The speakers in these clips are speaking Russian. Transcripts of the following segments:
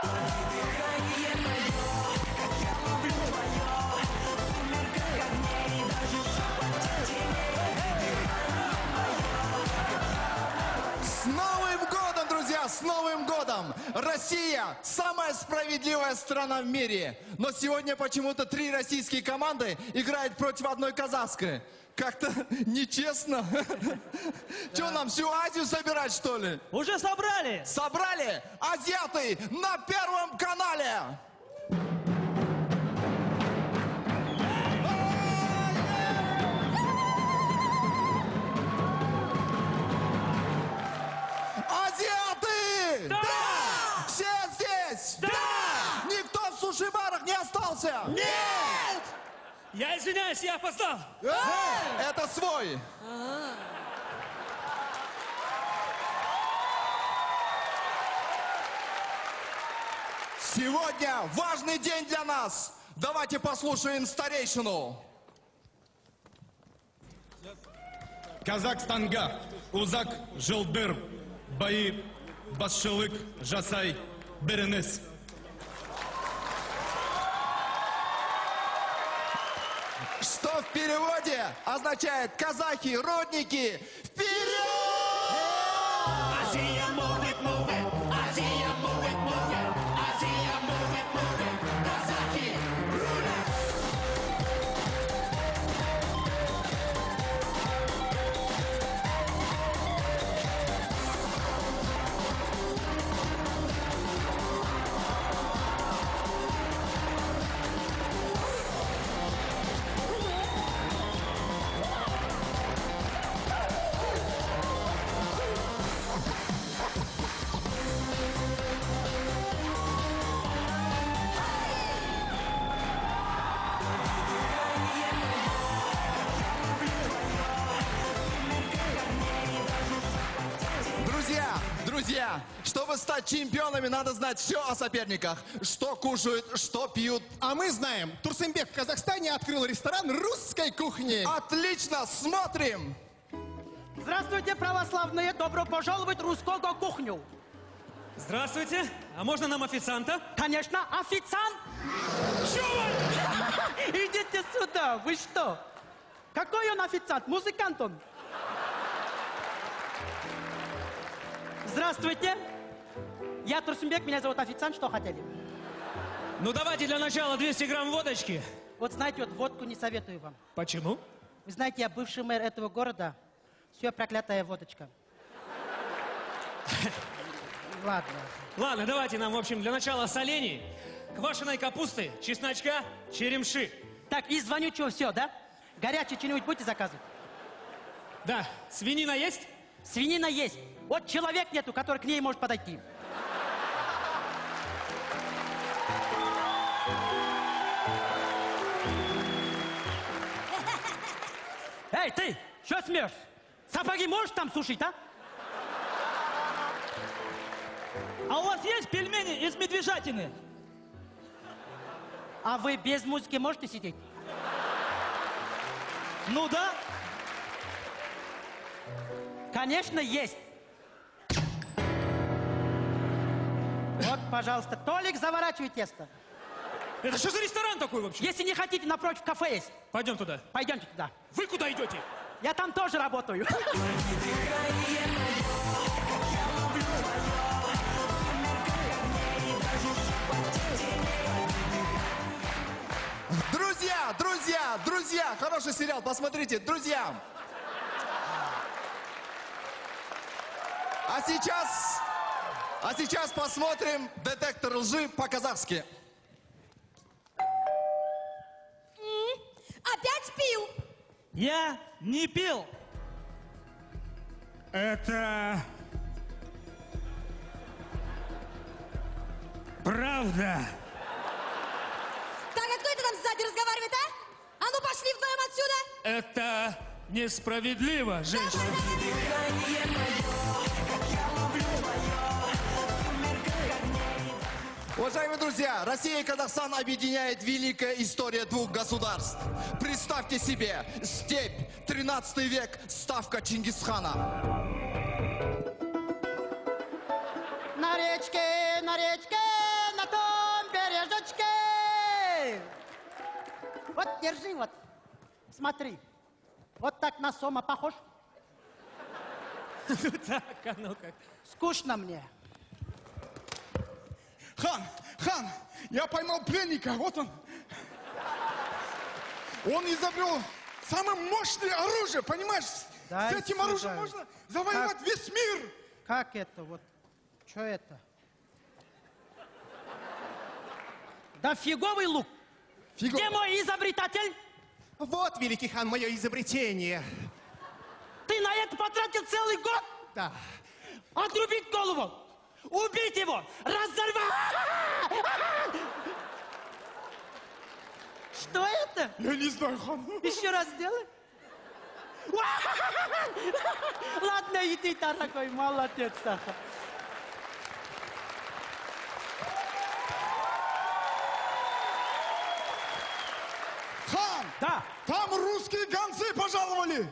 С Новым годом, друзья! С Новым годом! Россия – самая справедливая страна в мире. Но сегодня почему-то 3 российские команды играют против одной казахской. Как-то нечестно. Что, нам всю Азию собирать, что ли? Уже собрали! Собрали? Азиаты на Первом канале! Азиаты! Да! Все здесь? Да! Никто в суши-барах не остался? Нет! Я извиняюсь, я опоздал. Это свой. Сегодня важный день для нас. Давайте послушаем старейшину. Казахстанга узак жылдыр байы басшылык жасай беріңіз. Что в переводе означает казахи, родники, вперед! Азия move it, move it. Азия move it, move it. Азия move it, move it. Казахи рулят. Друзья, чтобы стать чемпионами, надо знать все о соперниках. Что кушают, что пьют. А мы знаем, Турсенбек в Казахстане открыл ресторан русской кухни. Отлично, смотрим. Здравствуйте, православные! Добро пожаловать в русскую кухню! Здравствуйте. А можно нам официанта? Конечно, официант! Идите сюда, вы что? Какой он официант? Музыкант он? Здравствуйте! Я Турсенбек, меня зовут официант, что хотели? Ну давайте для начала 200 грамм водочки. Вот знаете, вот водку не советую вам. Почему? Вы знаете, я бывший мэр этого города. Все проклятая водочка. Ладно. Ладно, давайте нам, в общем, для начала солений, квашеной капусты, чесночка, черемши. Так, и звоню, что, все, да? Горячее что-нибудь будете заказывать? Да, свинина есть? Свинина есть. Вот человек нету, который к ней может подойти. Эй, ты, что смеешься? Сапоги можешь там сушить, а? А у вас есть пельмени из медвежатины? А вы без музыки можете сидеть? Ну да. Конечно, есть. Вот, пожалуйста, Толик, заворачивай тесто. Это что за ресторан такой вообще? Если не хотите, напротив кафе есть. Пойдем туда. Пойдемте туда. Вы куда идете? Я там тоже работаю. Друзья, хороший сериал, посмотрите, друзья. А сейчас посмотрим «Детектор лжи» по-казахски. Опять пил? Я не пил. Это... правда. Так, а кто это там сзади разговаривает, а? А ну пошли вдвоем отсюда! Это несправедливо, женщина. Уважаемые друзья, Россия и Казахстан объединяет великая история двух государств. Представьте себе, степь, 13 век, ставка Чингисхана. На речке, Вот, держи, вот. Смотри. Вот так на Сома похож? Так, а ну как. Скучно мне. Хан, я поймал пленника, вот он. Он изобрел самое мощное оружие, понимаешь? Дай С этим сюда. оружием можно завоевать весь мир. Как это вот? Что это? Да фиговый лук. Фигово. Где мой изобретатель? Вот, великий хан, мое изобретение. Ты на это потратил целый год? Да. Отрубить голову! Убить его! Разорвать! Что это? Я не знаю, хан. Еще раз сделай. Ладно, иди, дорогой, молодец, Саха. Хан! Да. Там русские гонцы пожаловали!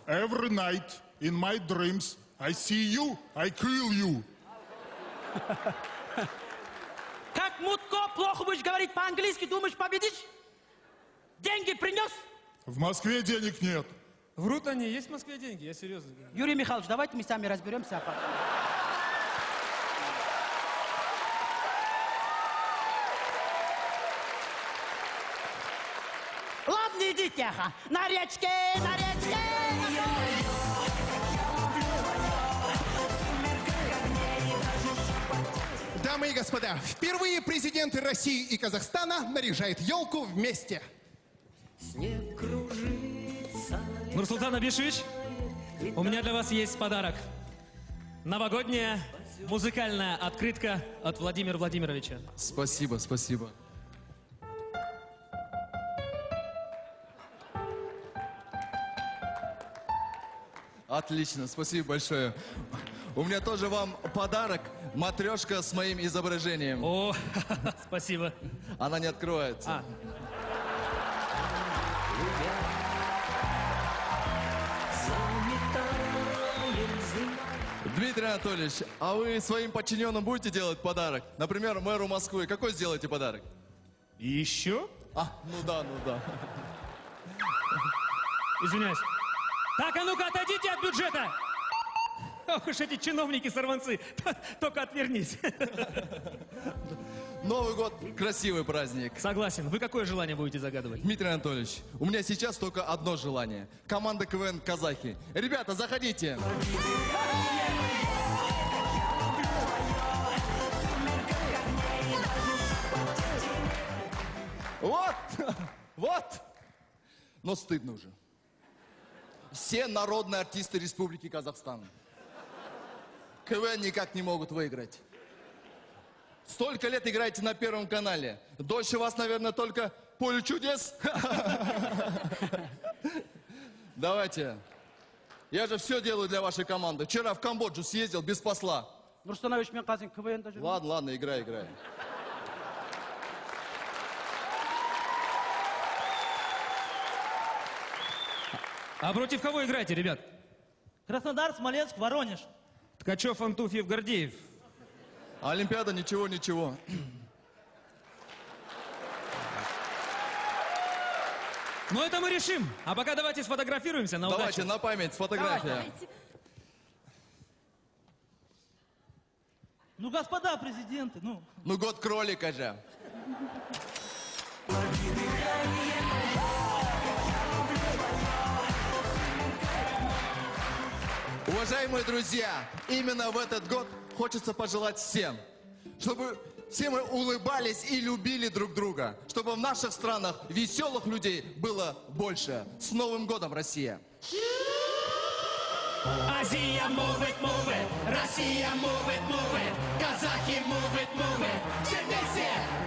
Every night in my dreams I see you, I kill you. Как Мутко плохо будешь говорить по-английски, думаешь, победишь? Деньги принес? В Москве денег нет. Врут они, есть в Москве деньги, я серьезно говорю. Юрий Михайлович, давайте мы сами разберемся. Ладно, идите, ага. На речке, на речке. Дамы и господа, впервые президенты России и Казахстана наряжают елку вместе. Нурсултан Абишевич, у меня для вас есть подарок. Новогодняя музыкальная открытка от Владимира Владимировича. Спасибо, спасибо. Отлично, спасибо большое. У меня тоже вам подарок. Матрешка с моим изображением. О, спасибо. Она не открывается. Дмитрий Анатольевич, а вы своим подчиненным будете делать подарок? Например, мэру Москвы. Какой сделаете подарок? Еще? Ну да. Извиняюсь. Так, а ну-ка, отойдите от бюджета! Ох уж эти чиновники-сорванцы. Только отвернись. Новый год – красивый праздник. Согласен. Вы какое желание будете загадывать? Дмитрий Анатольевич, у меня сейчас только одно желание. Команда КВН «Казахи». Ребята, заходите. Вот. Но стыдно уже. Все народные артисты Республики Казахстан. КВН никак не могут выиграть. Столько лет играете на Первом канале. Дольше вас, наверное, только «Поле чудес». Давайте. Я же все делаю для вашей команды. Вчера в Камбоджу съездил без посла. Нурсултанович, мен қазір КВН даже. Ладно, играй. А против кого играете, ребят? Краснодар, Смоленск, Воронеж. Ткачев, Антуфьев, Гордеев. Олимпиада, ничего. Ну, это мы решим. А пока давайте сфотографируемся на Давайте, удачу. на память, фотография. Ну, господа президенты, ну. Ну, год кролика же. Уважаемые друзья, именно в этот год хочется пожелать всем, чтобы все мы улыбались и любили друг друга, чтобы в наших странах веселых людей было больше. С Новым годом, Россия! Азия, move it, Россия, move it, казахи, move it, все вместе.